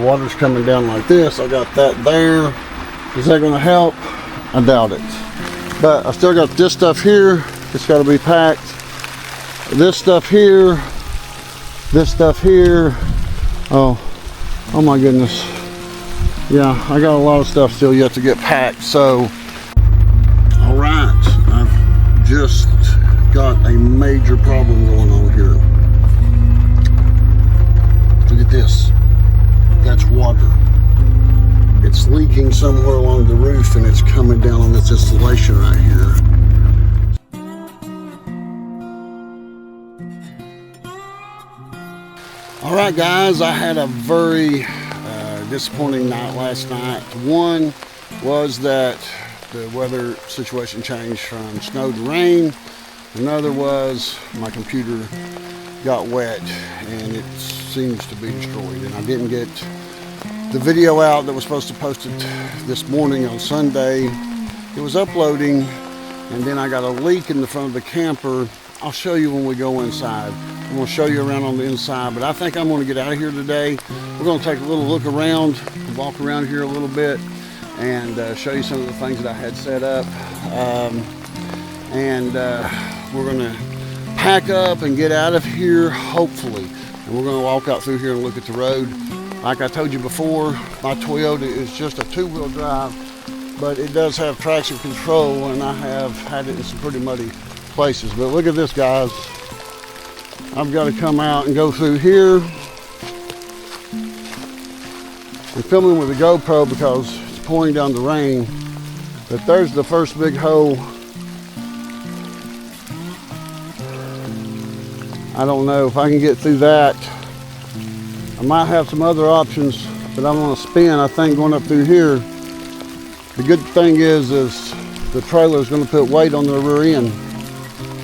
The water's coming down like this. I got that there. Is that going to help? I doubt it. But I still got this stuff here. It's got to be packed. This stuff here. This stuff here. Oh my goodness. Yeah, I got a lot of stuff still yet to get packed. So, all right, I've just got a major problem going on here. Look at this. That's water. It's leaking somewhere along the roof and it's coming down on this installation right here. All right, guys, I had a very disappointing night last night. One was that the weather situation changed from snow to rain. Another was my computer got wet and it seems to be destroyed. And I didn't get the video out that was supposed to post it this morning on Sunday. It was uploading and then I got a leak in the front of the camper. I'll show you when we go inside. I'm going to show you around on the inside, but I think I'm going to get out of here today. We're going to take a little look around, walk around here a little bit, and show you some of the things that I had set up. We're going to pack up and get out of here, hopefully. And we're going to walk out through here and look at the road. Like I told you before, my Toyota is just a two-wheel drive, but it does have traction control, and I have had it in some pretty muddy places. But look at this, guys. I've got to come out and go through here. I'm filming with a GoPro because it's pouring down the rain. But there's the first big hole. I don't know if I can get through that. I might have some other options, but I'm going to spin, I think, going up through here. The good thing is the trailer is going to put weight on the rear end.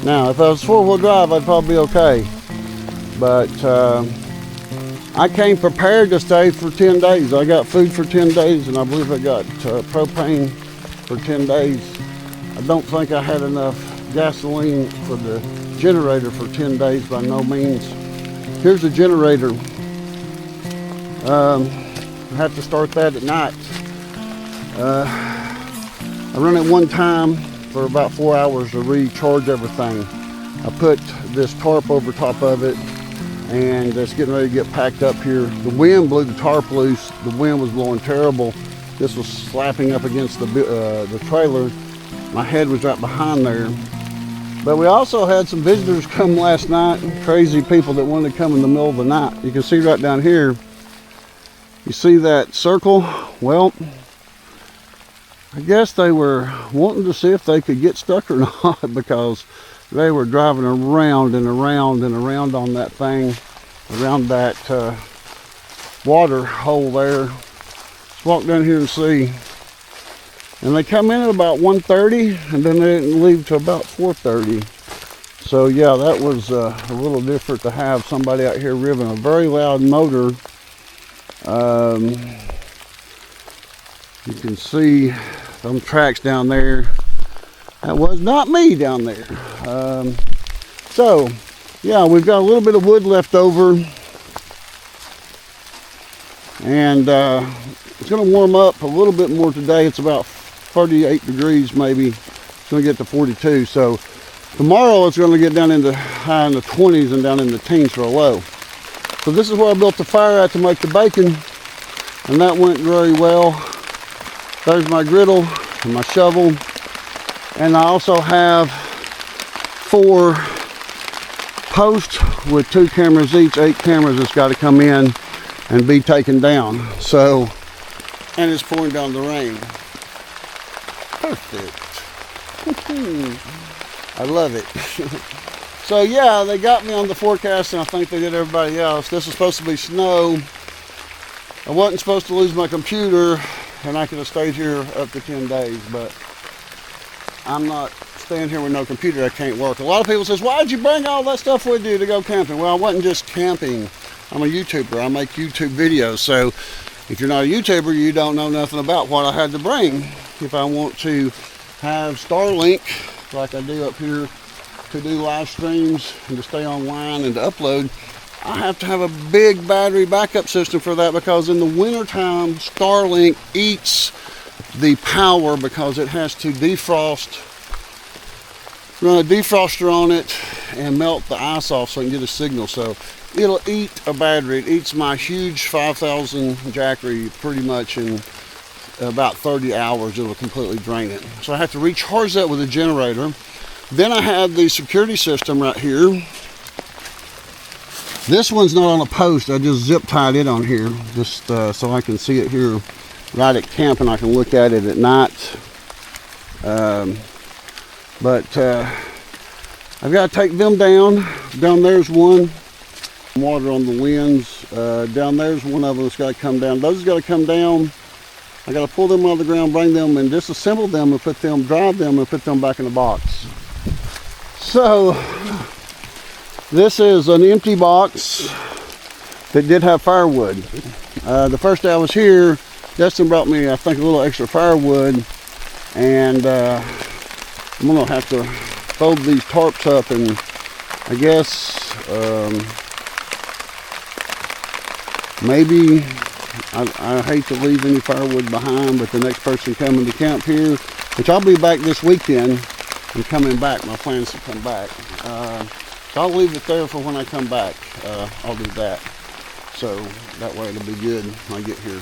Now, if I was four-wheel drive, I'd probably be okay. But I came prepared to stay for 10 days. I got food for 10 days, and I believe I got propane for 10 days. I don't think I had enough gasoline for the generator for 10 days, by no means. Here's the generator. I have to start that at night. I run it one time for about 4 hours to recharge everything. I put this tarp over top of it and it's getting ready to get packed up here. The wind blew the tarp loose. The wind was blowing terrible. This was slapping up against the trailer. My head was right behind there. But we also had some visitors come last night, crazy people that wanted to come in the middle of the night. You can see right down here, you see that circle? Well, I guess they were wanting to see if they could get stuck or not, because they were driving around and around and around on that thing, around that water hole there. Let's walk down here and see. And they come in at about 1:30 and then they didn't leave till about 4:30. So yeah, that was a little different to have somebody out here revving a very loud motor. You can see some tracks down there. That was not me down there. So yeah, we've got a little bit of wood left over, and it's going to warm up a little bit more today. It's about 38 degrees maybe. It's going to get to 42. So tomorrow it's going to get down into high in the 20s and down in the teens for a low. So this is where I built the fire at to make the bacon, and that went very well. There's my griddle and my shovel, and I also have 4 posts with 2 cameras each, 8 cameras that's got to come in and be taken down. So, and it's pouring down the rain. Perfect. I love it. So yeah, they got me on the forecast, and I think they did everybody else. This is supposed to be snow. I wasn't supposed to lose my computer, and I could have stayed here up to 10 days, but I'm not staying here with no computer. I can't work. A lot of people says, why did you bring all that stuff with you to go camping? Well, I wasn't just camping. I'm a YouTuber. I make YouTube videos. So if you're not a YouTuber, you don't know nothing about what I had to bring. If I want to have Starlink, like I do up here, to do live streams and to stay online and to upload, I have to have a big battery backup system for that, because in the wintertime, Starlink eats the power because it has to defrost, run a defroster on it and melt the ice off so it can get a signal. So it'll eat a battery. It eats my huge 5,000 Jackery pretty much in about 30 hours. It'll completely drain it. So I have to recharge that with a generator. Then I have the security system right here. This one's not on a post. I just zip tied it on here just so I can see it here right at camp, and I can look at it at night. But I've got to take them down. Down there's one. Water on the lens. Down there's one of them that's got to come down. Those got to come down. I got to pull them out of the ground, bring them and disassemble them and put them, drive them and put them back in the box. So this is an empty box that did have firewood. The first day I was here, Justin brought me, I think, a little extra firewood, and I'm gonna have to fold these tarps up, and I guess maybe I hate to leave any firewood behind, but the next person coming to camp here, which I'll be back this weekend, I'm coming back. My plan is to come back. So I'll leave it there for when I come back. I'll do that. So that way it'll be good when I get here.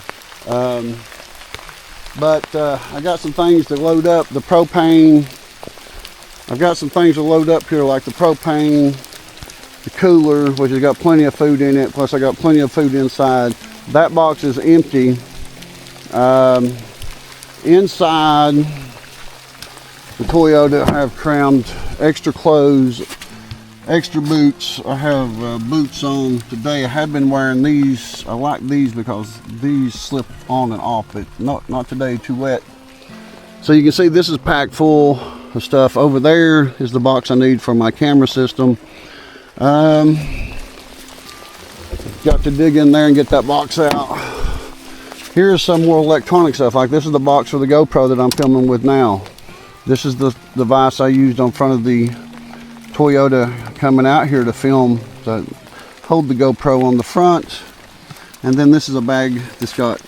But I got some things to load up. The propane. I've got some things to load up here, like the propane, the cooler, which has got plenty of food in it. Plus I got plenty of food inside. That box is empty. Inside the Toyota, I have crammed extra clothes, extra boots. I have boots on today. I had been wearing these. I like these because these slip on and off, but not today, too wet. So you can see this is packed full of stuff. Over there is the box I need for my camera system. Got to dig in there and get that box out. Here's some more electronic stuff. Like this is the box for the GoPro that I'm filming with now. This is the device I used on front of the Toyota coming out here to film, to hold the GoPro on the front. And then this is a bag that's got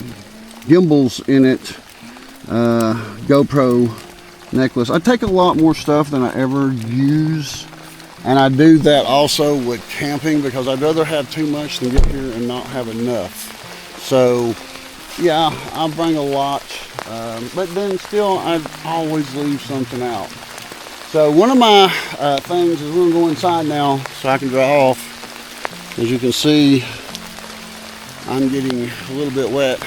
gimbals in it, GoPro necklace. I take a lot more stuff than I ever use, and I do that also with camping because I'd rather have too much than get here and not have enough. So yeah, I bring a lot, but then still I always leave something out. So one of my things is we're going to go inside now so I can dry off. As you can see, I'm getting a little bit wet.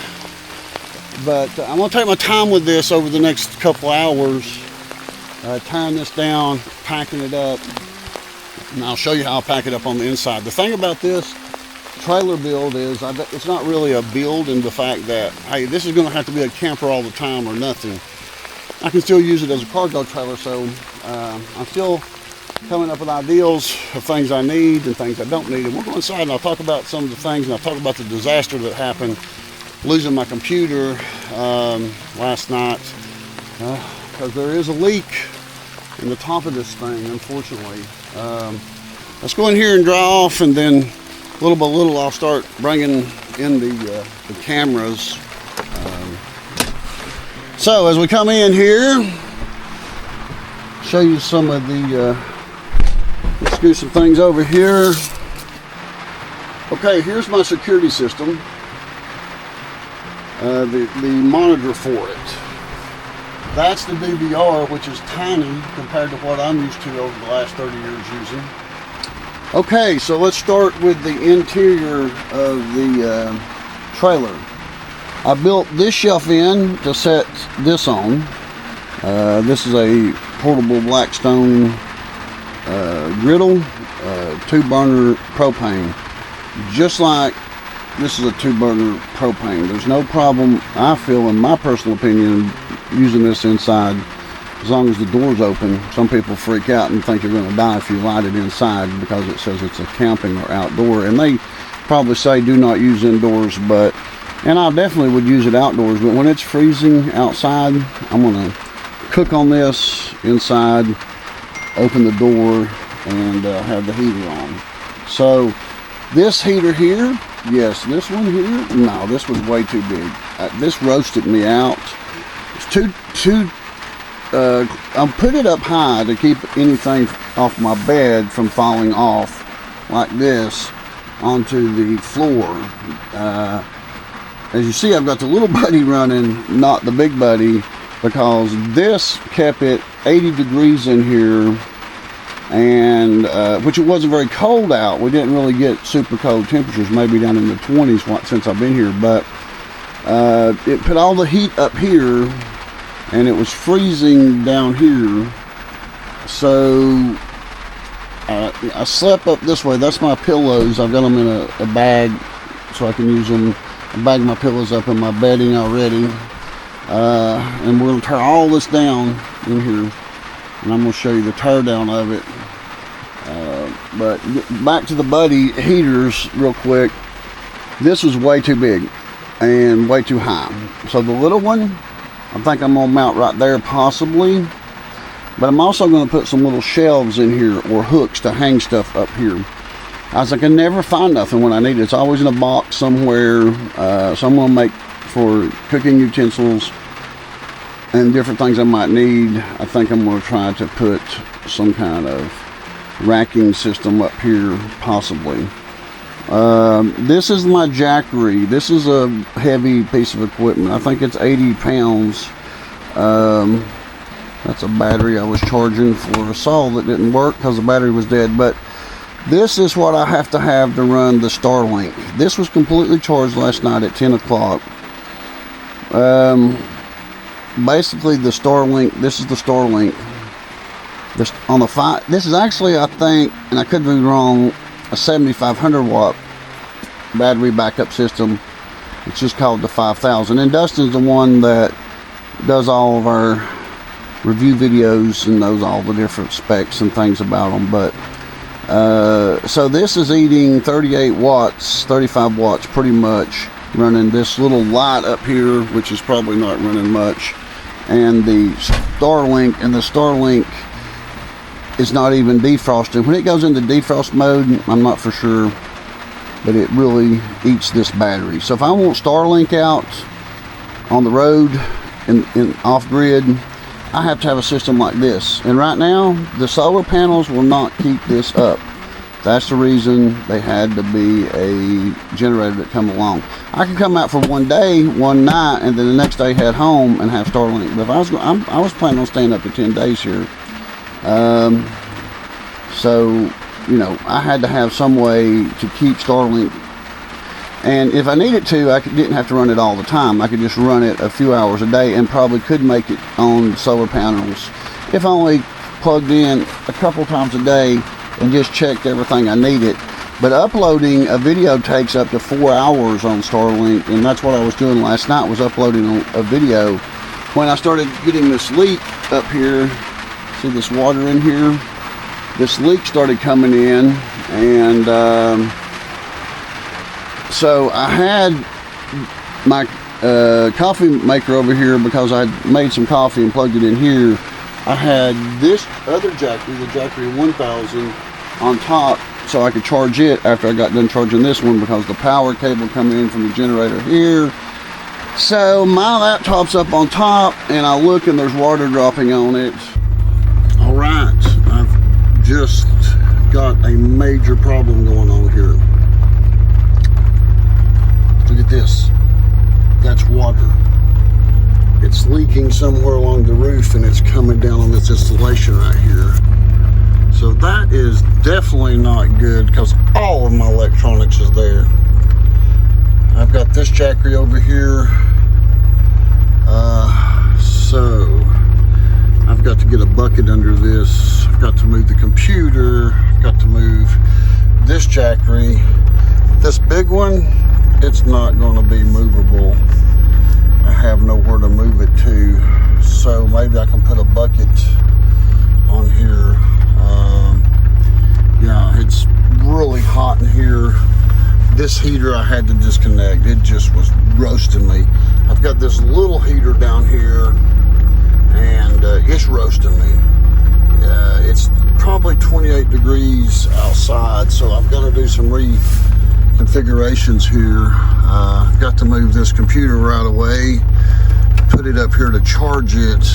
But I'm going to take my time with this over the next couple hours, tearing this down, packing it up, and I'll show you how I pack it up on the inside. The thing about this trailer build is it's not really a build in the fact that, hey, this is going to have to be a camper all the time or nothing. I can still use it as a cargo trailer, so I'm still coming up with ideas of things I need and things I don't need. And we'll go inside and I'll talk about some of the things, and I'll talk about the disaster that happened, losing my computer last night, because there is a leak in the top of this thing, unfortunately. Let's go in here and dry off, and then little by little I'll start bringing in the cameras. So as we come in here, show you some of the, let's do some things over here. Okay, here's my security system, the monitor for it. That's the DVR, which is tiny compared to what I'm used to over the last 30 years using. Okay, so let's start with the interior of the trailer. I built this shelf in to set this on. This is a portable Blackstone griddle, 2-burner propane. Just like this is a 2-burner propane. There's no problem, I feel, in my personal opinion, using this inside as long as the door's open. Some people freak out and think you're going to die if you light it inside because it says it's a camping or outdoor, and they probably say do not use indoors, and I definitely would use it outdoors, but when it's freezing outside, I'm going to cook on this inside, open the door, and have the heater on. So This heater here, yes. This one here, no, this was way too big. This roasted me out. It's I'll put it up high to keep anything off my bed from falling off like this onto the floor. As you see, I've got the little buddy running, not the big buddy, because this kept it 80 degrees in here, and which it wasn't very cold out. We didn't really get super cold temperatures, maybe down in the 20s since I've been here, but it put all the heat up here, and it was freezing down here. So I slept up this way. That's my pillows. I've got them in a bag so I can use them. I bag my pillows up in my bedding already. And we're going to tear all this down in here, and I'm going to show you the tear down of it. But back to the buddy heaters real quick. This was way too big and way too high. So the little one, I think I'm going to mount right there possibly. But I'm also going to put some little shelves in here, or hooks to hang stuff up here. I can never find nothing when I need it. It's always in a box somewhere. So I'm going to make for cooking utensils and different things I might need. I think I'm going to try to put some kind of racking system up here possibly. This is my jackery. This is a heavy piece of equipment. I think it's 80 pounds. That's a battery I was charging for a saw that didn't work because the battery was dead. But this is what I have to run the Starlink. This was completely charged last night at 10 o'clock. Basically the Starlink, this is the Starlink. This is actually, I think, and I could be wrong, a 7,500 watt battery backup system. It's just called the 5000. And Dustin's the one that does all of our review videos and knows all the different specs and things about them. But so this is eating 38 watts, 35 watts pretty much, running this little light up here, which is probably not running much, and the Starlink. And the Starlink is not even defrosted. When it goes into defrost mode, I'm not for sure, but it really eats this battery. So if I want Starlink out on the road and off grid, I have to have a system like this. And right now, the solar panels will not keep this up. That's the reason they had to be a generator that come along. I could come out for one day, one night, and then the next day head home and have Starlink. But if I was planning on staying up to 10 days here. So, you know, I had to have some way to keep Starlink. And if I needed to, I didn't have to run it all the time. I could just run it a few hours a day and probably could make it on solar panels if I only plugged in a couple times a day and just checked everything I needed. But uploading a video takes up to 4 hours on Starlink, and that's what I was doing last night, was uploading a video. When I started getting this leak up here, see this water in here? This leak started coming in, and so I had my coffee maker over here because I made some coffee and plugged it in here. I had this other Jackery, the Jackery 1000, on top so I could charge it after I got done charging this one, because the power cable coming in from the generator here. So my laptop's up on top, and I look and there's water dropping on it. All right, I've just got a major problem going on here. Look at this. That's water. It's leaking somewhere along the roof, and it's coming down on this installation right here. So that is definitely not good, because all of my electronics is there. I've got this Jackery over here. So I've got to get a bucket under this. I've got to move the computer. I've got to move this Jackery. This big one, it's not going to be movable. I have nowhere to move it to, so maybe I can put a bucket on here. Yeah, it's really hot in here. This heater I had to disconnect. It just was roasting me. I've got this little heater down here, and it's roasting me. It's probably 28 degrees outside, so I've got to do some configurations here. Got to move this computer right away, put it up here to charge it,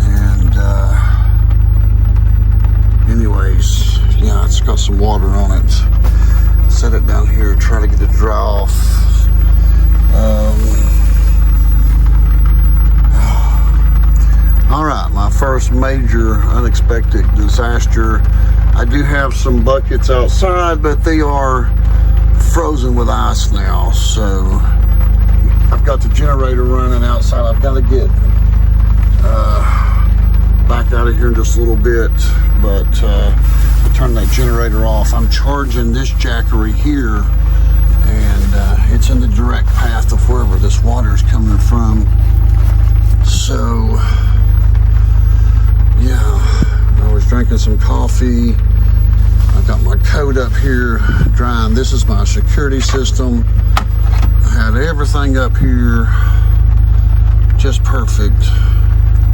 and anyways, yeah, it's got some water on it. Set it down here, try to get it dry off. All right, my first major unexpected disaster. I do have some buckets outside, but they are frozen with ice now. So I've got the generator running outside. I've got to get back out of here in just a little bit, but I'll turn that generator off. I'm charging this jackery here, and it's in the direct path of wherever this water is coming from. So yeah, I was drinking some coffee. I've got my coat up here drying. This is my security system. I had everything up here just perfect.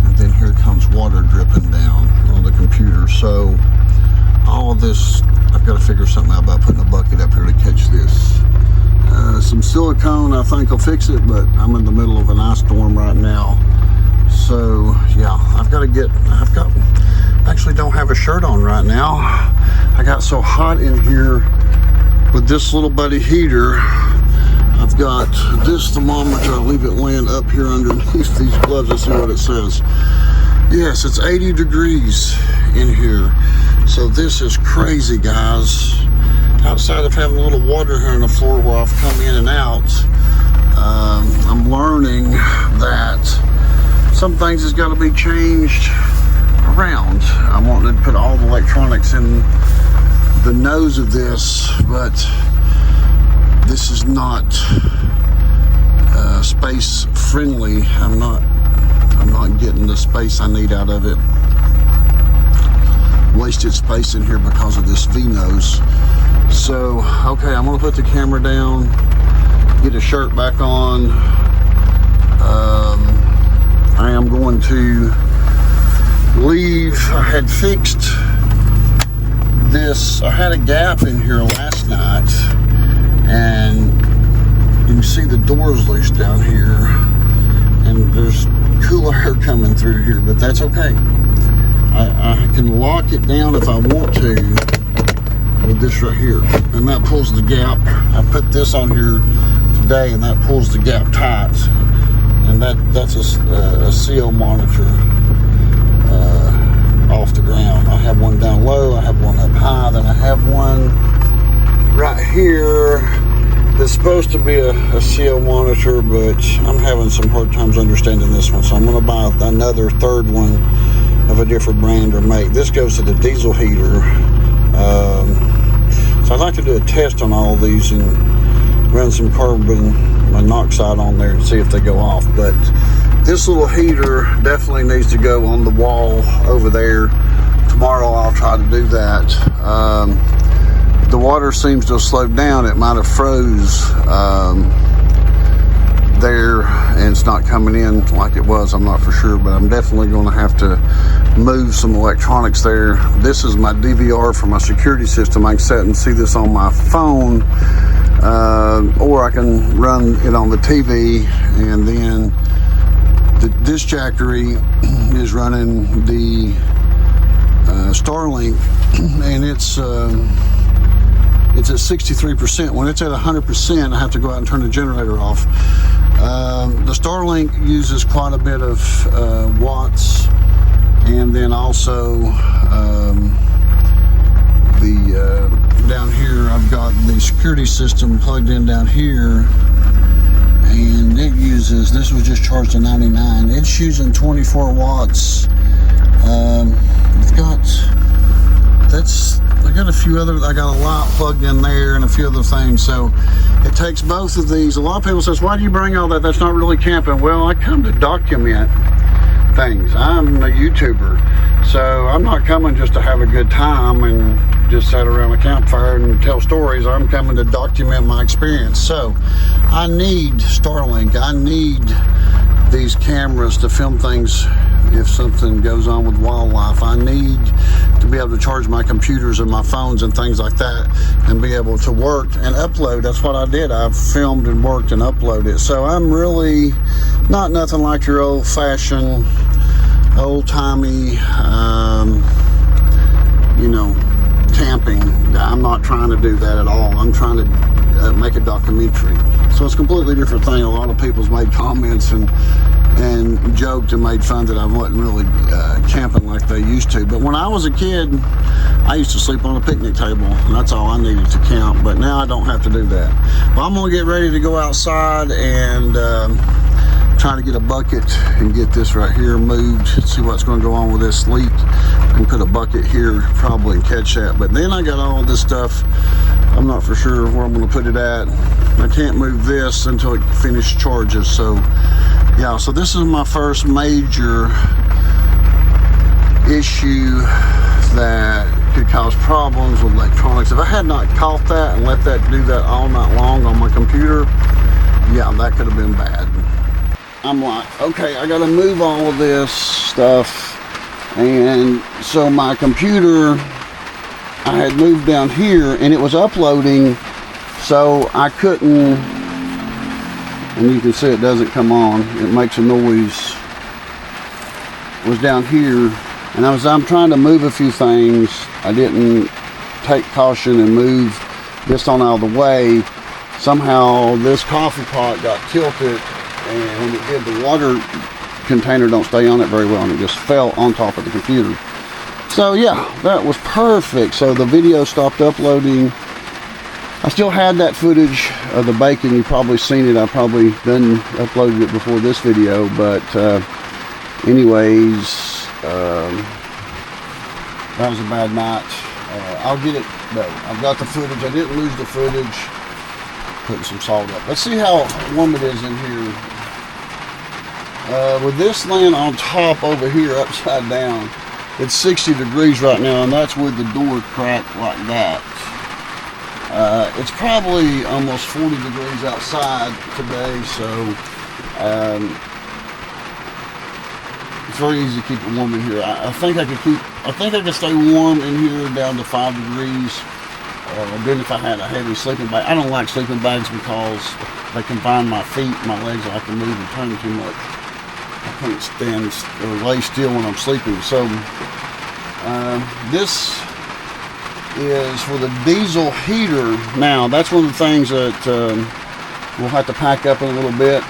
And then here comes water dripping down on the computer. So all of this, I've got to figure something out about putting a bucket up here to catch this. Some silicone, I think will fix it, but I'm in the middle of an ice storm right now. So yeah, I actually don't have a shirt on right now. I got so hot in here with this little buddy heater. I've got this thermometer. I'll leave it laying up here underneath these gloves. Let's see what it says. Yes, it's 80 degrees in here. So this is crazy, guys. Outside of having a little water here on the floor where I've come in and out, I'm learning that some things has got to be changed around. I wanted to put all the electronics in the nose of this, but this is not space friendly. I'm not getting the space I need out of it. Wasted space in here because of this V-nose. So okay, I'm gonna put the camera down, get a shirt back on. I am going to leave. I had fixed this. I had a gap in here last night, and you can see the doors loose down here, and there's cooler air coming through here, but that's okay. I can lock it down if I want to with this right here, and that pulls the gap. I put this on here today, and that pulls the gap tight. And that's a CO monitor off the ground. I have one down low, I have one up high, then I have one right here that's supposed to be a CO monitor, but I'm having some hard times understanding this one, so I'm going to buy another third one of a different brand or make. This goes to the diesel heater. So I'd like to do a test on all of these and run some carbon monoxide on there and see if they go off. But this little heater definitely needs to go on the wall over there. Tomorrow I'll try to do that. The water seems to have slowed down. It might have froze there, and it's not coming in like it was. I'm not for sure, but I'm definitely going to have to move some electronics there. This is my DVR for my security system. I can set and see this on my phone, or I can run it on the TV, and then this jackery is running the Starlink, and it's at 63%. When it's at 100%, I have to go out and turn the generator off. The Starlink uses quite a bit of watts, and then also down here I've got the security system plugged in down here, and it uses, this was just charged to 99. It's using 24 watts. I got a few other, I got a light plugged in there and a few other things. So it takes both of these. A lot of people says, why do you bring all that? That's not really camping. Well, I come to document things. I'm a YouTuber, so I'm not coming just to have a good time and just sit around a campfire and tell stories. I'm coming to document my experience. So I need Starlink. I need these cameras to film things if something goes on with wildlife. I need to be able to charge my computers and my phones and things like that and be able to work and upload. That's what I did. I've filmed and worked and uploaded. So I'm really not nothing like your old-fashioned, old-timey, you know, camping. I'm not trying to do that at all. I'm trying to make a documentary. So it's a completely different thing. A lot of people's made comments and joked and made fun that I wasn't really camping like they used to. But when I was a kid, I used to sleep on a picnic table, and that's all I needed to camp. But now I don't have to do that. Well, I'm gonna get ready to go outside and trying to get a bucket and get this right here moved, see what's going to go on with this leak, and put a bucket here probably and catch that. But then I got all this stuff, I'm not for sure where I'm going to put it at. I can't move this until it finishes charges. So yeah, so this is my first major issue that could cause problems with electronics. If I had not caught that and let that do that all night long on my computer, yeah, that could have been bad. I'm like, okay, I gotta move all of this stuff. And so my computer, I had moved down here and it was uploading, so I couldn't, and you can see it doesn't come on, it makes a noise. It was down here, and I'm trying to move a few things. I didn't take caution and move this on out of the way. Somehow this coffee pot got tilted, and when it did, the water container don't stay on it very well, and it just fell on top of the computer. So yeah, that was perfect. So the video stopped uploading. I still had that footage of the bacon. You've probably seen it. I probably done uploaded it before this video, but anyways, that was a bad night. I'll get it though. I've got the footage. I didn't lose the footage. Putting some salt up. Let's see how warm it is in here. With this laying on top over here, upside down, it's 60 degrees right now, and that's with the door cracked like that. It's probably almost 40 degrees outside today, so it's very easy to keep it warm in here. I think I could stay warm in here down to 5 degrees. Then if I had a heavy sleeping bag. I don't like sleeping bags because they confine my feet, my legs. I have to move and turn too much. I can't stand or lay still when I'm sleeping. So this is for the diesel heater. Now that's one of the things that we'll have to pack up in a little bit.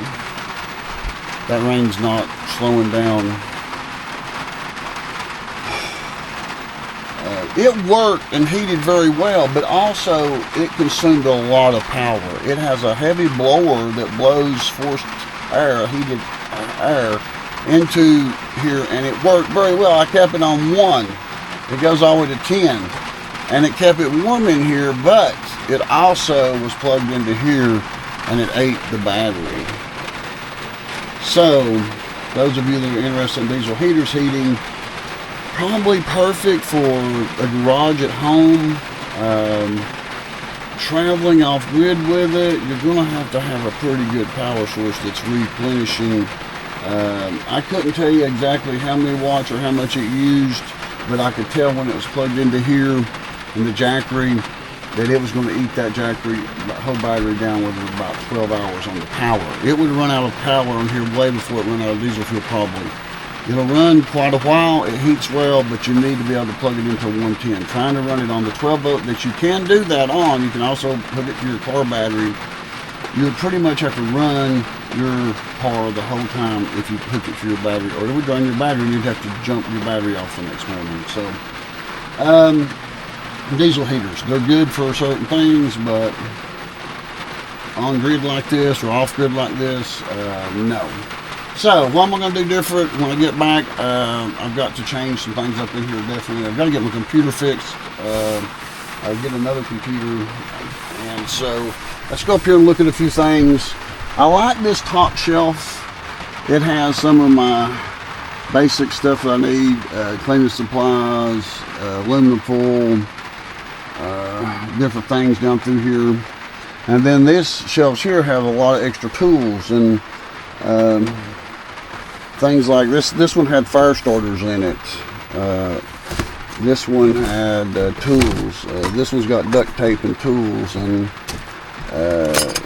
That rain's not slowing down. It worked and heated very well, but also it consumed a lot of power. It has a heavy blower that blows forced air, heated air, into here, and it worked very well. I kept it on 1. It goes all the way to 10, and it kept it warm in here, but it also was plugged into here, and it ate the battery. So, those of you that are interested in diesel heaters heating, probably perfect for a garage at home. Traveling off grid with it, you're going to have a pretty good power source that's replenishing. I couldn't tell you exactly how many watts or how much it used, but I could tell when it was plugged into here in the jackery that it was going to eat that jackery, that whole battery down with about 12 hours on the power. It would run out of power on here way before it ran out of diesel fuel probably. It'll run quite a while, it heats well, but you need to be able to plug it into 110. Trying to run it on the 12 volt that you can do that on, you can also put it to your car battery. You would pretty much have to run your car the whole time if you hook it to your battery, or it would run your battery and you'd have to jump your battery off the next morning. So, diesel heaters, they're good for certain things, but on grid like this or off grid like this, no. So, what am I going to do different when I get back? I've got to change some things up in here, definitely. I've got to get my computer fixed. I'll get another computer. And so, let's go up here and look at a few things. I like this top shelf. It has some of my basic stuff that I need. Cleaning supplies, aluminum foil, different things down through here. And then this shelves here have a lot of extra tools. And things like this. This one had fire starters in it. This one had tools. This one's got duct tape and tools and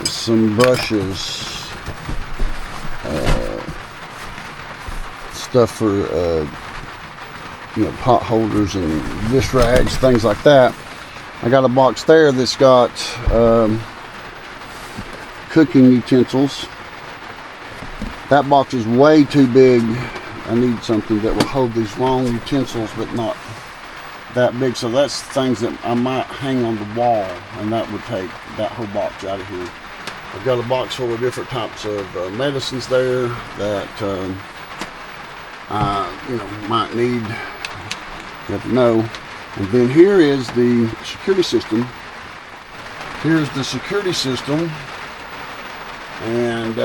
some brushes, stuff for pot holders and dish rags, things like that. I got a box there that's got cooking utensils. That box is way too big. I need something that will hold these long utensils but not that big, so that's things that I might hang on the wall, and that would take that whole box out of here. I've got a box full of different types of medicines there that might need. You have to know. And then here is the security system. Here's the security system, and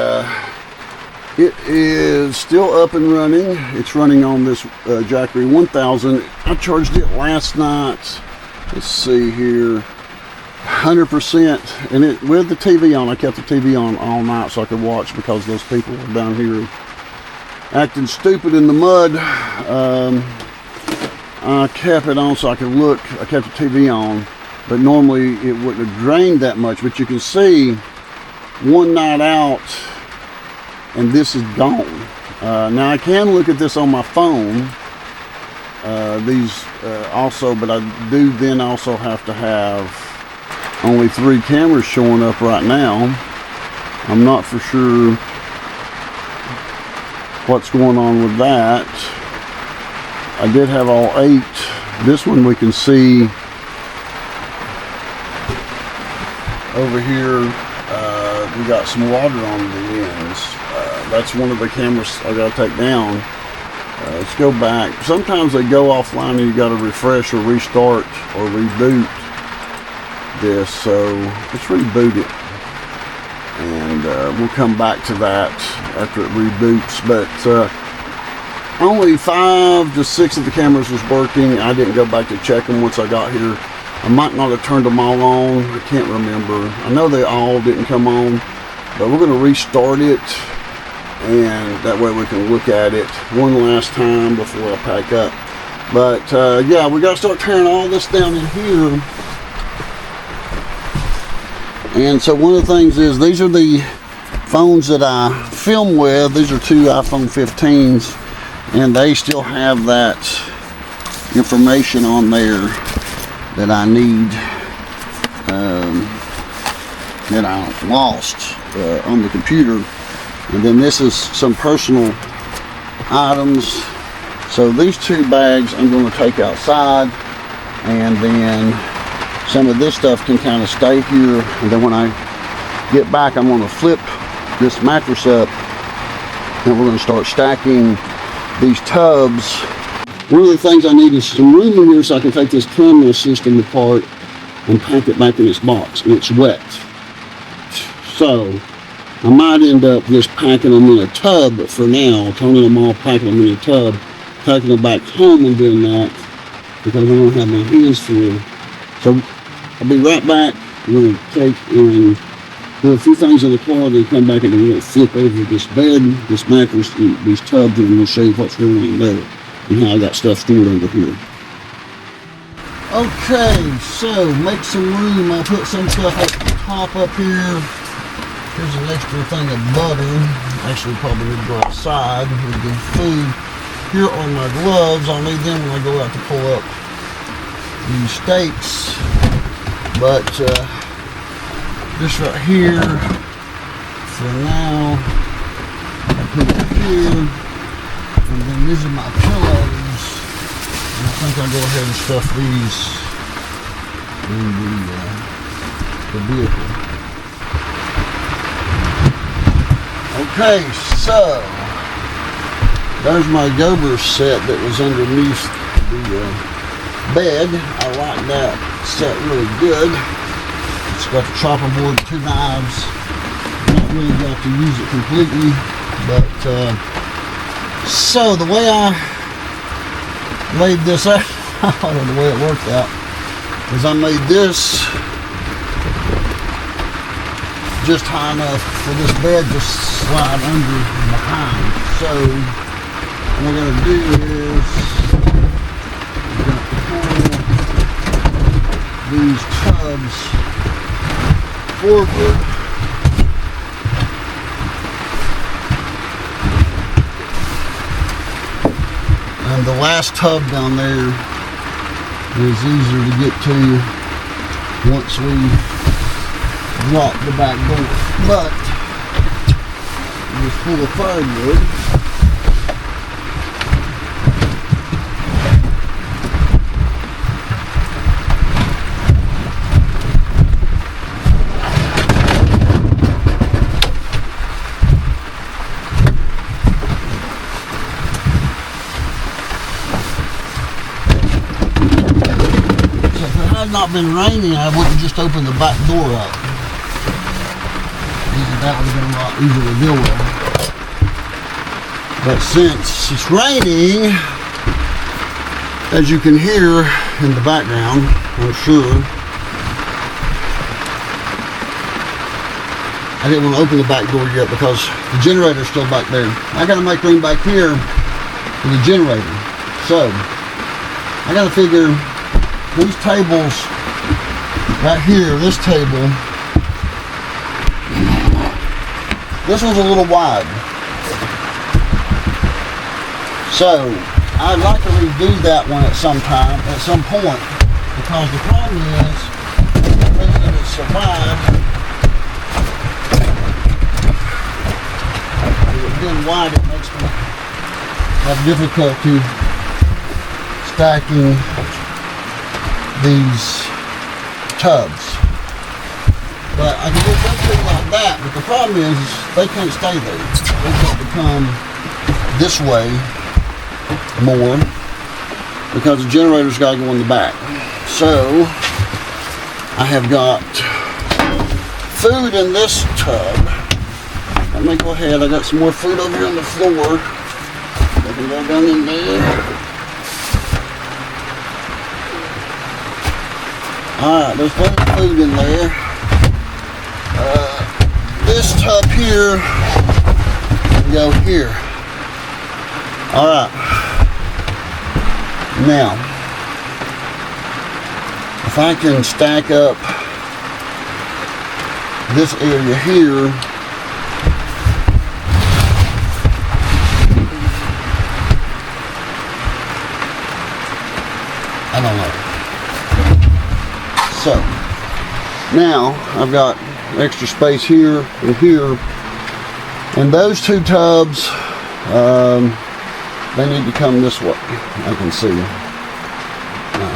it is still up and running. It's running on this Jackery 1000. I charged it last night. Let's see here, 100%, and it with the TV on. I kept the TV on all night so I could watch, because those people were down here acting stupid in the mud. I kept it on so I could look. I kept the TV on, but normally it wouldn't have drained that much. But you can see one night out, and this is gone. Now I can look at this on my phone. Also, but I do then also have to have only 3 cameras showing up right now. I'm not for sure what's going on with that. I did have all 8. This one we can see over here. We got some water on the lens. That's one of the cameras I gotta take down. Let's go back. Sometimes they go offline and you gotta refresh or restart or reboot this. So let's reboot it, and we'll come back to that after it reboots. But only 5 to 6 of the cameras was working. I didn't go back to check them once I got here. I might not have turned them all on. I can't remember. I know they all didn't come on, but we're going to restart it, and that way we can look at it one last time before I pack up. But yeah, we got to start tearing all this down in here. And so one of the things is, these are the phones that I film with. These are 2 iPhone 15s, and they still have that information on there that I need, that I lost on the computer. And then this is some personal items. So these 2 bags I'm going to take outside, and then some of this stuff can kind of stay here. And then when I get back, I'm going to flip this mattress up, and we're going to start stacking these tubs. One of the things I need is some room in here so I can take this camera system apart and pack it back in its box, and it's wet. So I might end up just packing them in a tub for now, turning them off, packing them in a tub, taking them back home and doing that, because I don't have my hands full. So I'll be right back. We're going to take and do a few things in the car, then come back and then we're going to flip over this bed, this mattress, and these tubs, and we'll show you what's going on there and how I got stuff stored under here. Okay, so make some room. I'll put some stuff at the top up here. Here's an extra thing of butter. Actually, probably need to go outside with the food. Here are my gloves. I'll need them when I go out to pull up these steaks. But this right here, for now, I put it here. And then these are my pillows. And I think I'll go ahead and stuff these in the vehicle. Okay, so there's my Gerber set that was underneath the bed. I like that set really good. It's got the chopping board, 2 knives. Not really got to use it completely, but so the way I laid this out, or the way it worked out, is I made this just high enough for this bed to slide under and behind. So what I gotta do is I got to pull these tubs forward. And the last tub down there is easier to get to once we drop the back door, but it's full of firewood. If it had not been raining, I wouldn't just open the back door up. That would have been a lot easier to deal with. But since it's raining, as you can hear in the background, I'm sure, I didn't want to open the back door yet because the generator's still back there. I got to make room back here for the generator. So, I got to figure these tables right here, this table, this one's a little wide. So, I'd like to redo that one at some time, at some point, because the problem is, the reason it's so wide, with it being wide, it makes me have difficulty stacking these tubs. But I can get something like that, but the problem is they can't stay there. They got to come this way more because the generator's got to go in the back. So I have got food in this tub. Let me go ahead. I got some more food over here on the floor. I can go down in there. Alright, there's plenty of food in there. This tub here can go here. Alright. Now, if I can stack up this area here, I don't know. So, now I've got extra space here and here, and those two tubs, they need to come this way. I can see.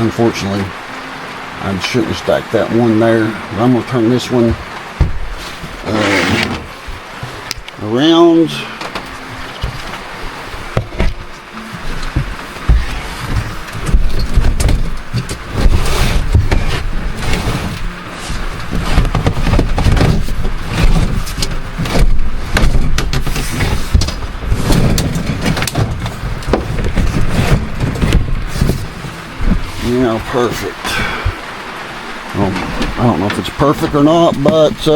Unfortunately, I shouldn't have stacked that one there, but I'm going to turn this one around. Yeah, perfect. Well, I don't know if it's perfect or not, but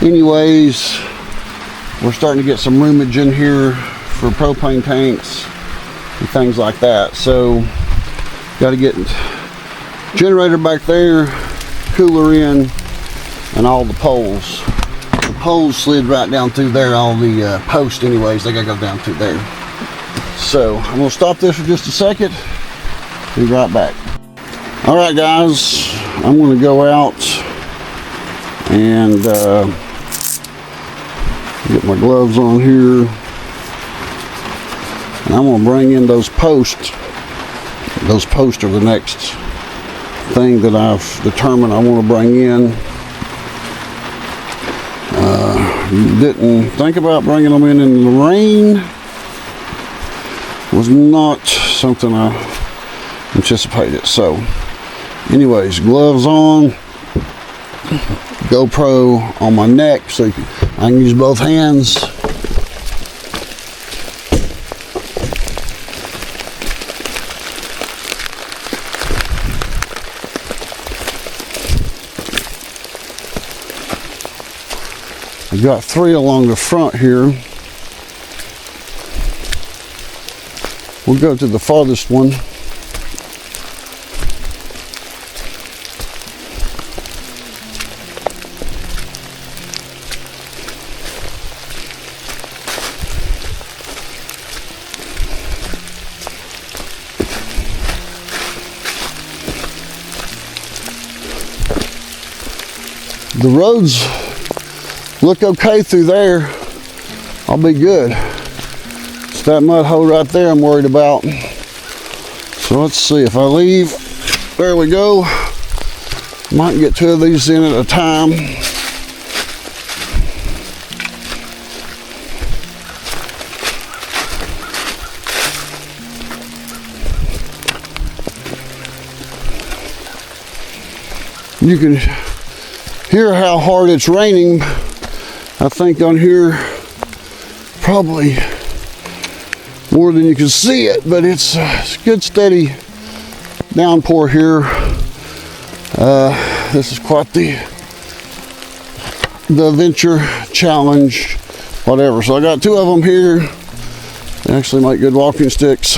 anyways, we're starting to get some roomage in here for propane tanks and things like that. So, got to get generator back there, cooler in, and all the poles. The poles slid right down through there. All the posts, anyways, they got to go down through there. So, I'm going to stop this for just a second. Be right back. Alright guys, I'm going to go out and get my gloves on here, and I'm going to bring in those posts. Those posts are the next thing that I've determined I want to bring in. Didn't think about bringing them in the rain. Was not something I anticipated. So anyways, gloves on, GoPro on my neck so I can use both hands. I've got 3 along the front here. We'll go to the farthest one. The roads look okay through there. I'll be good. It's that mud hole right there I'm worried about. So let's see if I leave. There we go. Might get 2 of these in at a time. You can hear how hard it's raining. I think on here probably more than you can see it, but it's a good steady downpour here. This is quite the adventure challenge, whatever. So I got 2 of them here. They actually make good walking sticks.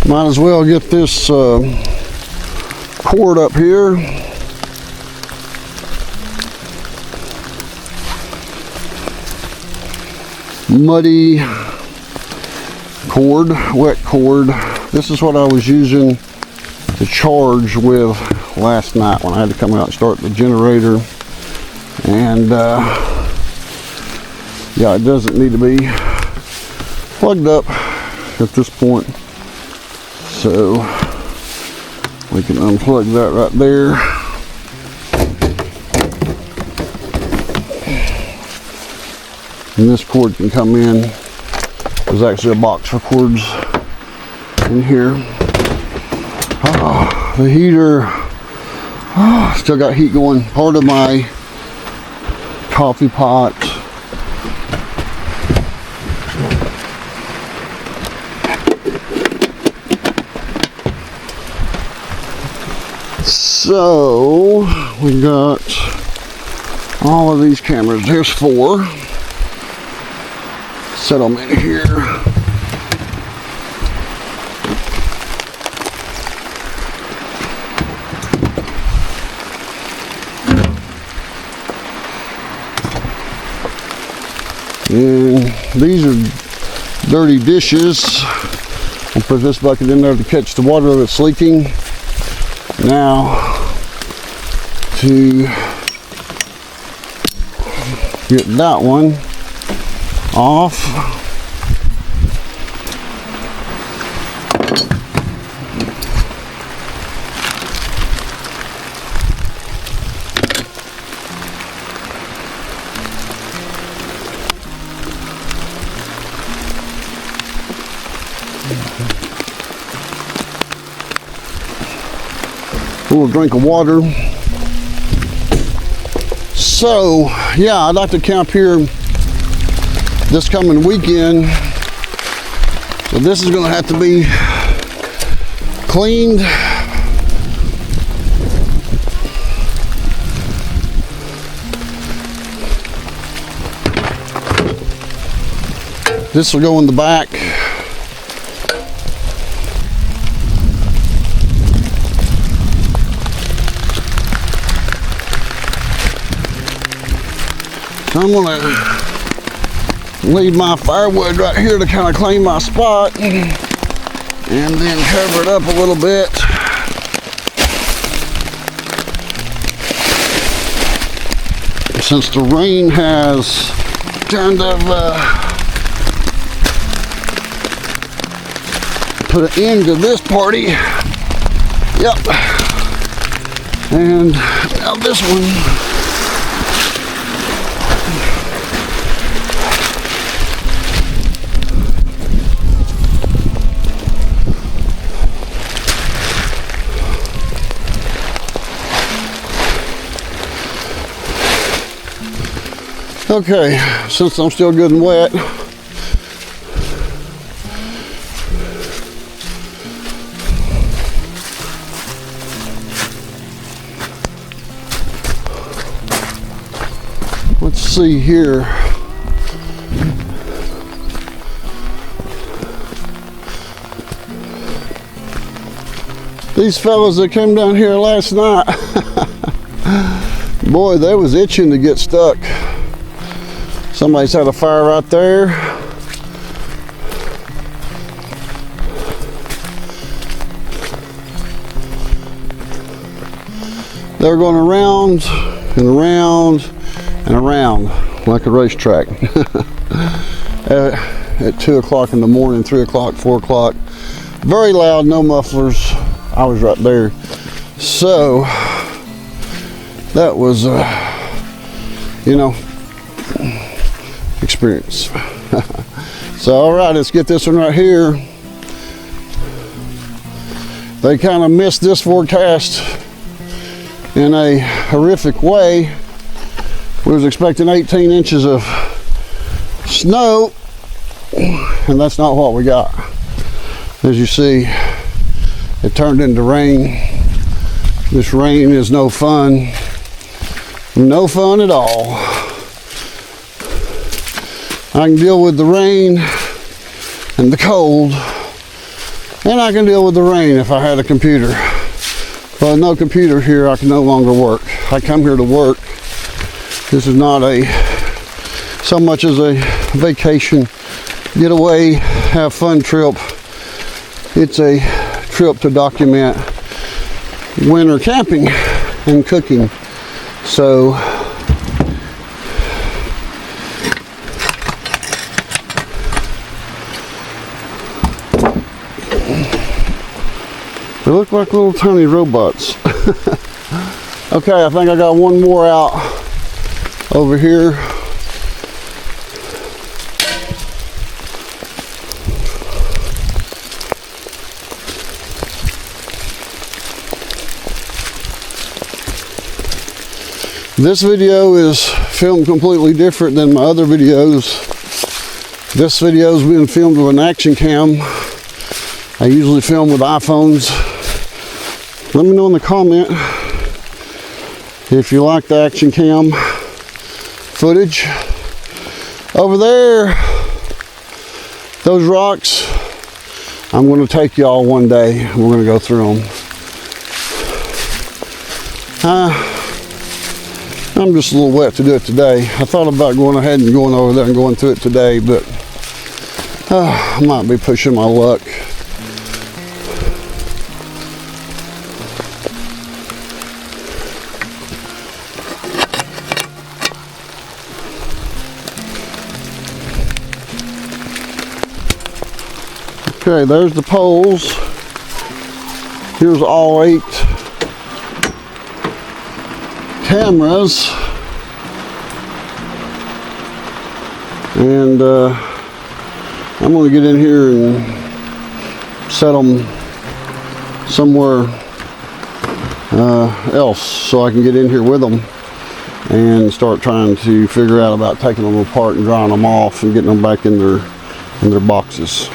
Might as well get this cord up here. Muddy cord, wet cord. This is what I was using to charge with last night when I had to come out and start the generator. And yeah, it doesn't need to be plugged up at this point. So we can unplug that right there. And this cord can come in. There's actually a box for cords in here. Oh, the heater. Oh, still got heat going. Part of my coffee pot. So we got all of these cameras. There's 4. Set them in here. And these are dirty dishes. I'll put this bucket in there to catch the water that's leaking. Now, to get that one off, a little drink of water. So yeah, I'd like to camp here this coming weekend. So this is going to have to be cleaned. This will go in the back. So I'm gonna Leave my firewood right here to kind of clean my spot, and then cover it up a little bit. Since the rain has kind of put an end to this party. Yep. And now this one. Okay, since I'm still good and wet, let's see here. These fellas that came down here last night, boy, they was itching to get stuck. Somebody's had a fire right there. They're going around and around and around like a racetrack. At 2 o'clock in the morning, 3 o'clock, 4 o'clock. Very loud, no mufflers. I was right there. So that was, you know, experience. So all right, let's get this one right here. They kind of missed this forecast in a horrific way. We was expecting 18 inches of snow, and that's not what we got. As you see, it turned into rain. This rain is no fun. No fun at all. I can deal with the rain and the cold, and I can deal with the rain if I had a computer. But no computer here, I can no longer work. I come here to work. This is not so much as a vacation, get away, have fun trip. It's a trip to document winter camping and cooking. So they look like little tiny robots. Okay, I think I got one more out over here. This video is filmed completely different than my other videos. This video has been filmed with an action cam. I usually film with iPhones. Let me know in the comment if you like the action cam footage. Over there, those rocks, I'm going to take y'all one day. We're going to go through them. I'm just a little wet to do it today. I thought about going ahead and going over there and going through it today, but I might be pushing my luck. Okay, there's the poles. Here's all 8 cameras. And I'm going to get in here and set them somewhere else so I can get in here with them and start trying to figure out about taking them apart and drying them off and getting them back in their boxes.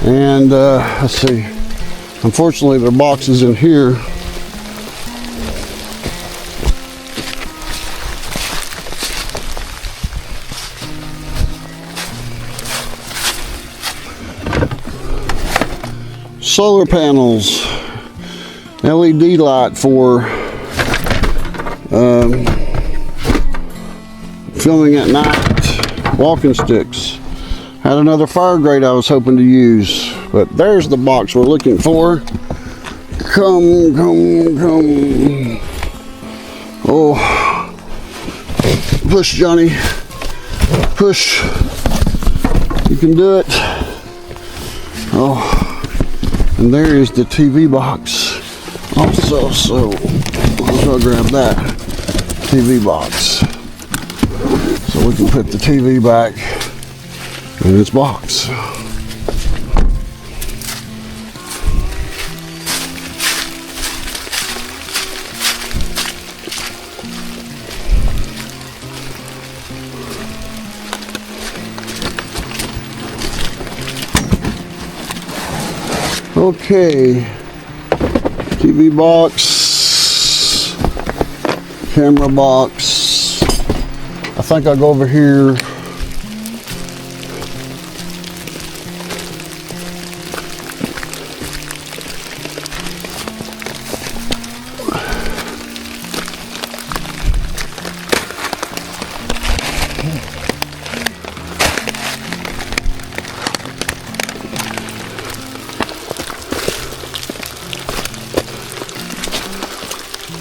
And let's see, unfortunately there are boxes in here. Solar panels, LED light for filming at night walking sticks. Had another fire grate I was hoping to use, but there's the box we're looking for. Come. Oh, push, Johnny, push. You can do it. Oh, and there is the TV box also, so I'll go grab that TV box so we can put the TV back in its box. Okay, TV box, camera box. I think I'll go over here.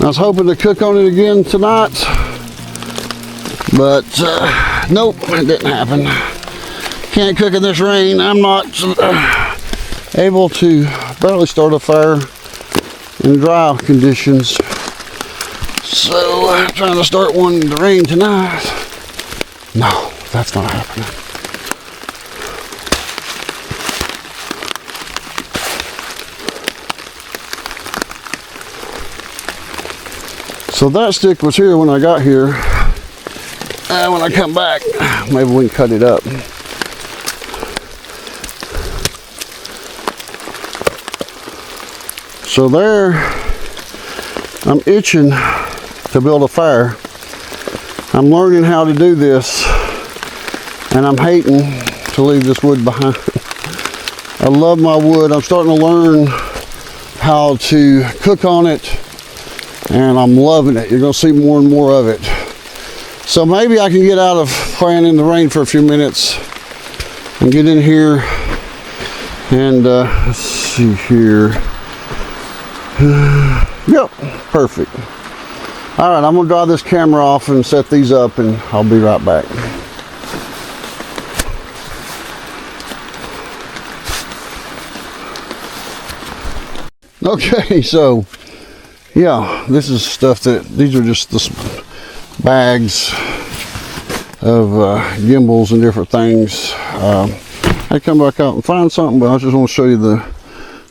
I was hoping to cook on it again tonight, but nope, it didn't happen. Can't cook in this rain. I'm not able to barely start a fire in dry conditions. So I'm trying to start one in the rain tonight. No, that's not happening. So that stick was here when I got here. When I come back, maybe we can cut it up. So there, I'm itching to build a fire. I'm learning how to do this, and I'm hating to leave this wood behind. I love my wood. I'm starting to learn how to cook on it, and I'm loving it. You're gonna see more and more of it. So maybe I can get out of playing in the rain for a few minutes and get in here and let's see here. Yep, perfect. All right, I'm gonna dry this camera off and set these up, and I'll be right back. Okay, so yeah, this is stuff these are just the bags of gimbals and different things. I come back out and find something, but I just want to show you the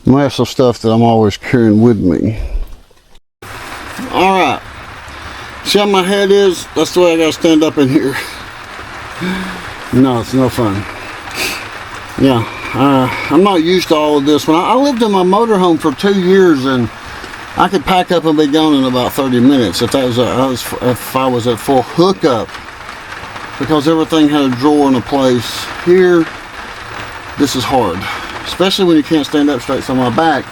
mess of stuff that I'm always carrying with me. All right, see how my head is? That's the way I gotta stand up in here. No, it's no fun. Yeah, I'm not used to all of this. When I lived in my motorhome for 2 years, and I could pack up and be gone in about 30 minutes if if I was at full hookup, because everything had a drawer and a place. Here, this is hard, especially when you can't stand up straight. So my back,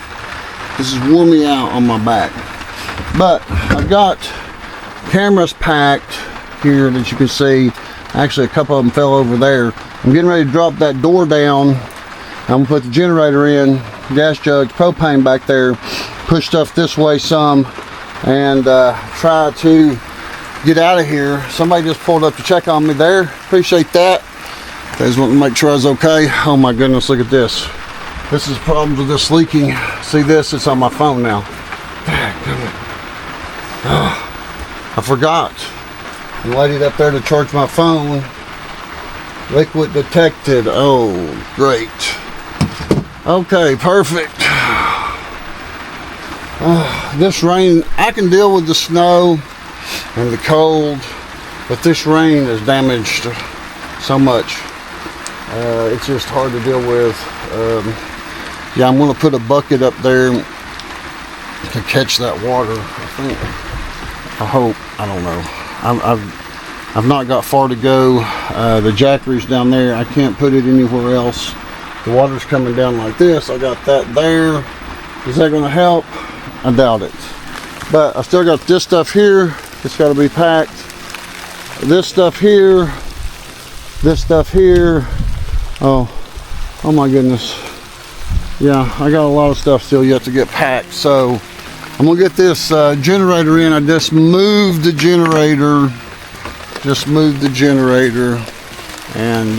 this is worn me out on my back. But I've got cameras packed here that you can see. Actually, a couple of them fell over there. I'm getting ready to drop that door down. I'm gonna put the generator in, gas jug, propane back there, push stuff this way some, and try to get out of here. Somebody just pulled up to check on me there. Appreciate that. They just want to make sure I was okay. Oh my goodness, look at this. This is problems with this leaking. See this? It's on my phone now. I forgot. I laid it up there to charge my phone. Liquid detected. Oh, great. Okay, perfect. This rain, I can deal with the snow and the cold, but this rain has damaged so much. It's just hard to deal with. Yeah, I'm going to put a bucket up there to catch that water. I hope. I don't know. I've not got far to go. The jackery's down there. I can't put it anywhere else. The water's coming down like this. I got that there. Is that going to help? I doubt it. But I still got this stuff here. It's got to be packed. This stuff here. This stuff here, oh my goodness. Yeah, I got a lot of stuff still yet to get packed. So I'm gonna get this generator in. I just moved the generator. And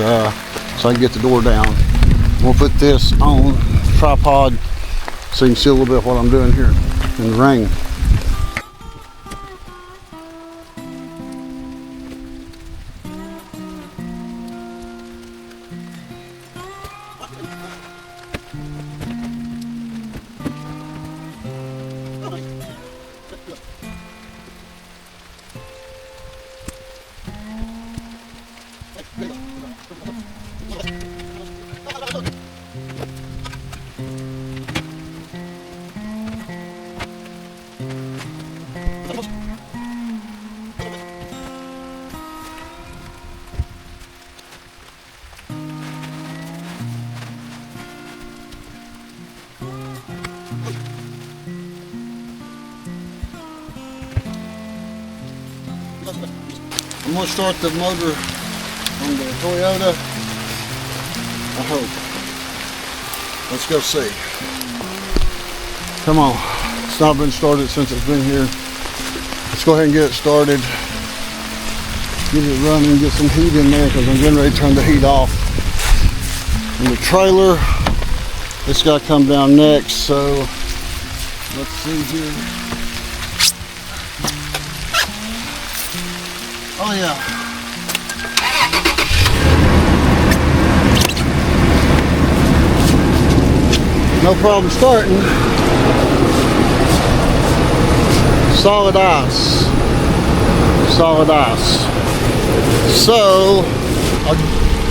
so I can get the door down. I'm gonna put this on tripod so you can see a little bit of what I'm doing here in the rain. I'm going to start the motor on the Toyota. I hope. Let's go see. Come on. It's not been started since it's been here. Let's go ahead and get it started. Get it running, get some heat in there because I'm getting ready to turn the heat off. And the trailer, it's got to come down next. So let's see here. Oh yeah. No problem starting. Solid ice. Solid ice. So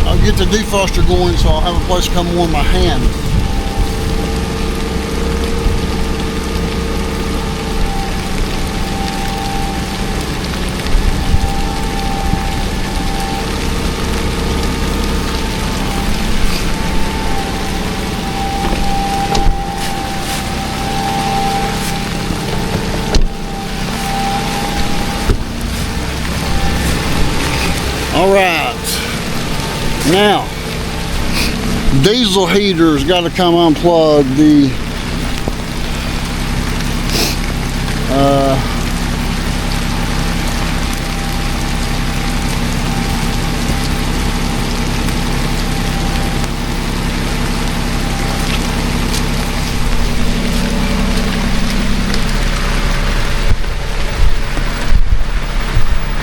I'll get the defroster going so I'll have a place to come warm my hand. All right, now diesel heater's got to come unplugged.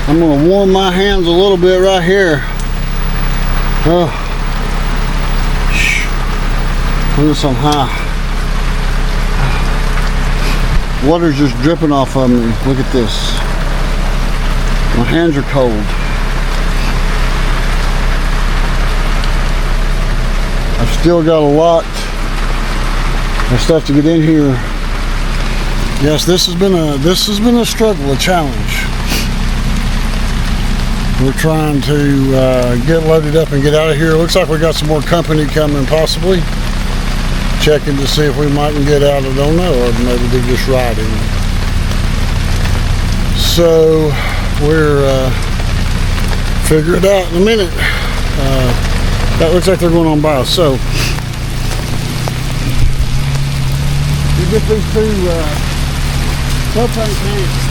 I'm going to warm my hands a little bit right here. Oh, put this on high. Water's just dripping off of me. Look at this. My hands are cold. I've still got a lot of stuff to get in here. Yes, this has been a struggle, a challenge. We're trying to get loaded up and get out of here. Looks like we got some more company coming, possibly. Checking to see if we might get out. I don't know, or maybe they're just riding. So we're figure it out in a minute. That looks like they're going on by us. So you get these two propane tanks.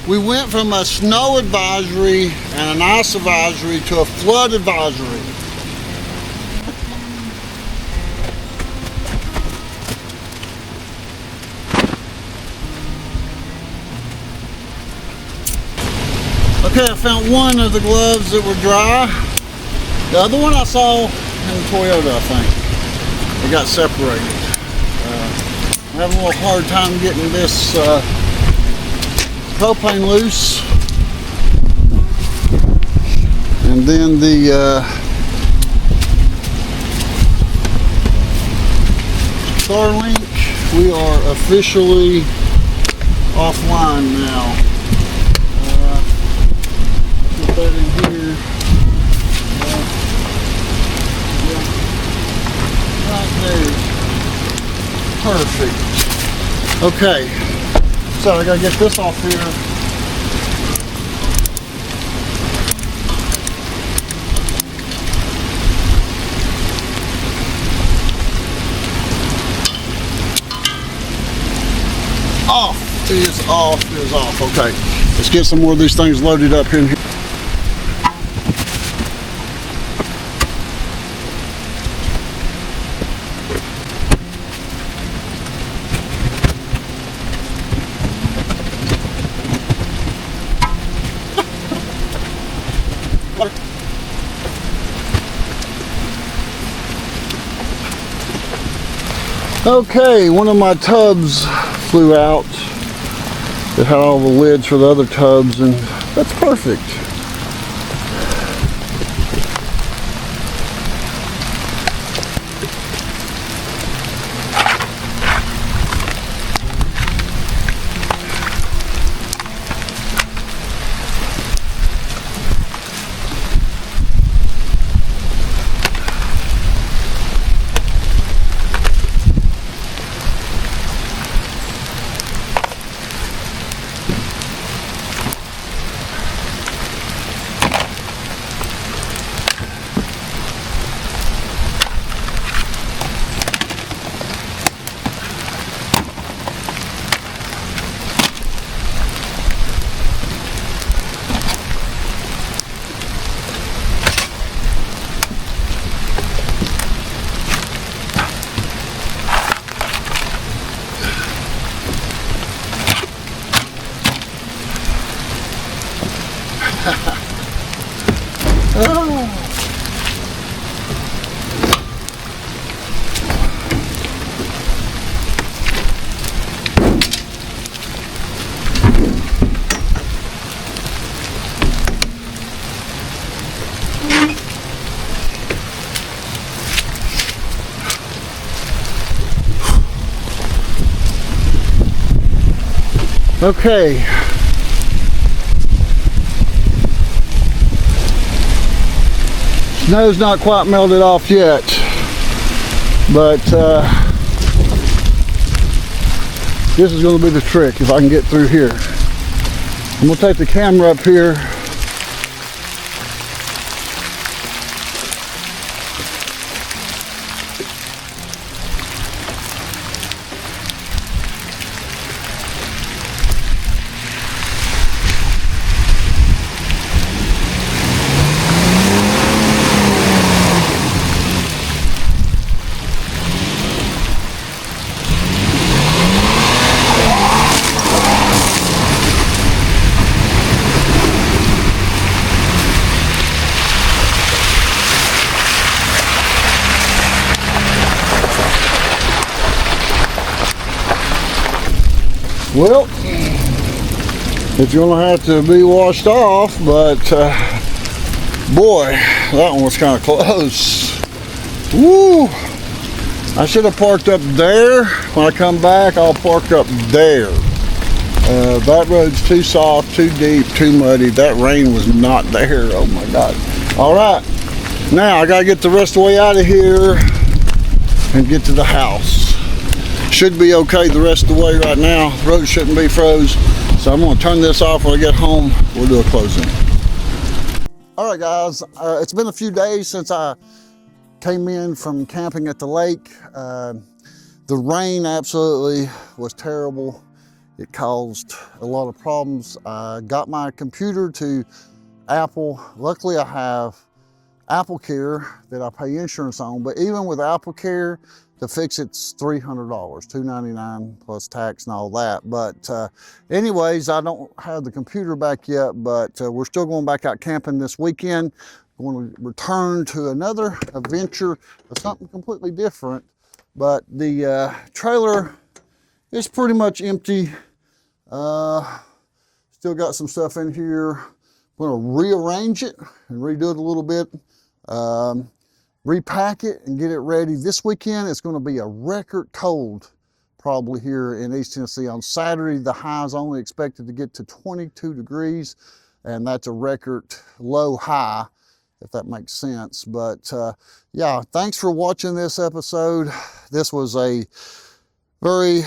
We went from a snow advisory and an ice advisory to a flood advisory. Okay, I found one of the gloves that were dry. The other one I saw in the Toyota, I think. They got separated. I'm having a little hard time getting this propane loose. And then the Starlink, we are officially offline now. Put that in here. Yeah, right there. Perfect. Okay, so I gotta get this off here. Off is off is off. Okay, let's get some more of these things loaded up in here. Okay, one of my tubs flew out. It had all the lids for the other tubs, and that's perfect. Okay. Snow's not quite melted off yet, but this is going to be the trick if I can get through here. I'm going to take the camera up here. Well, it's gonna have to be washed off, but boy, that one was kind of close. Woo! I should have parked up there. When I come back, I'll park up there. That road's too soft, too deep, too muddy. That rain was not there. Oh my God. All right, now I gotta get the rest of the way out of here and get to the house. Should be okay the rest of the way right now. The road shouldn't be froze. So I'm gonna turn this off when I get home. We'll do a closing. All right, guys, it's been a few days since I came in from camping at the lake. The rain absolutely was terrible. It caused a lot of problems. I got my computer to Apple. Luckily, I have Apple Care that I pay insurance on, but even with Apple Care, To fix it's $300, $299 plus tax and all that. But anyways, I don't have the computer back yet, but we're still going back out camping this weekend. Going to return to another adventure of something completely different. But the trailer is pretty much empty. Still got some stuff in here. I'm going to rearrange it and redo it a little bit. Repack it and get it ready. This weekend it's going to be a record cold probably here in East Tennessee. On Saturday, the high is only expected to get to 22 degrees, and that's a record low high, if that makes sense. But yeah, thanks for watching this episode. This was a very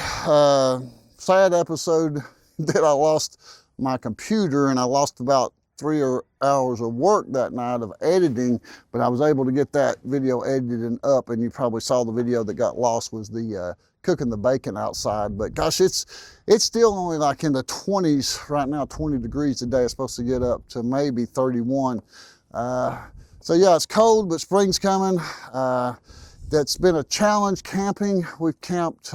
sad episode that I lost my computer, and I lost about 3 hours of work that night of editing, but I was able to get that video edited and up, and you probably saw the video that got lost was the cooking the bacon outside. But gosh, it's still only like in the 20s right now, 20 degrees today. It's supposed to get up to maybe 31. So yeah, it's cold, but spring's coming. That's been a challenge camping. We've camped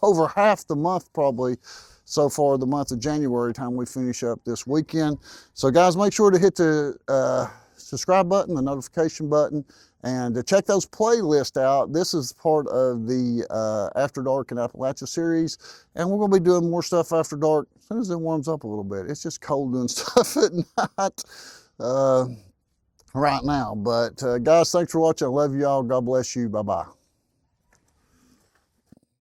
over half the month probably so far, the month of January, time we finish up this weekend. So guys, make sure to hit the subscribe button, the notification button, and to check those playlists out. This is part of the After Dark and Appalachia series, and we're going to be doing more stuff after dark as soon as it warms up a little bit. It's just cold doing stuff at night right now. But guys, thanks for watching. I love you all. God bless you. Bye-bye.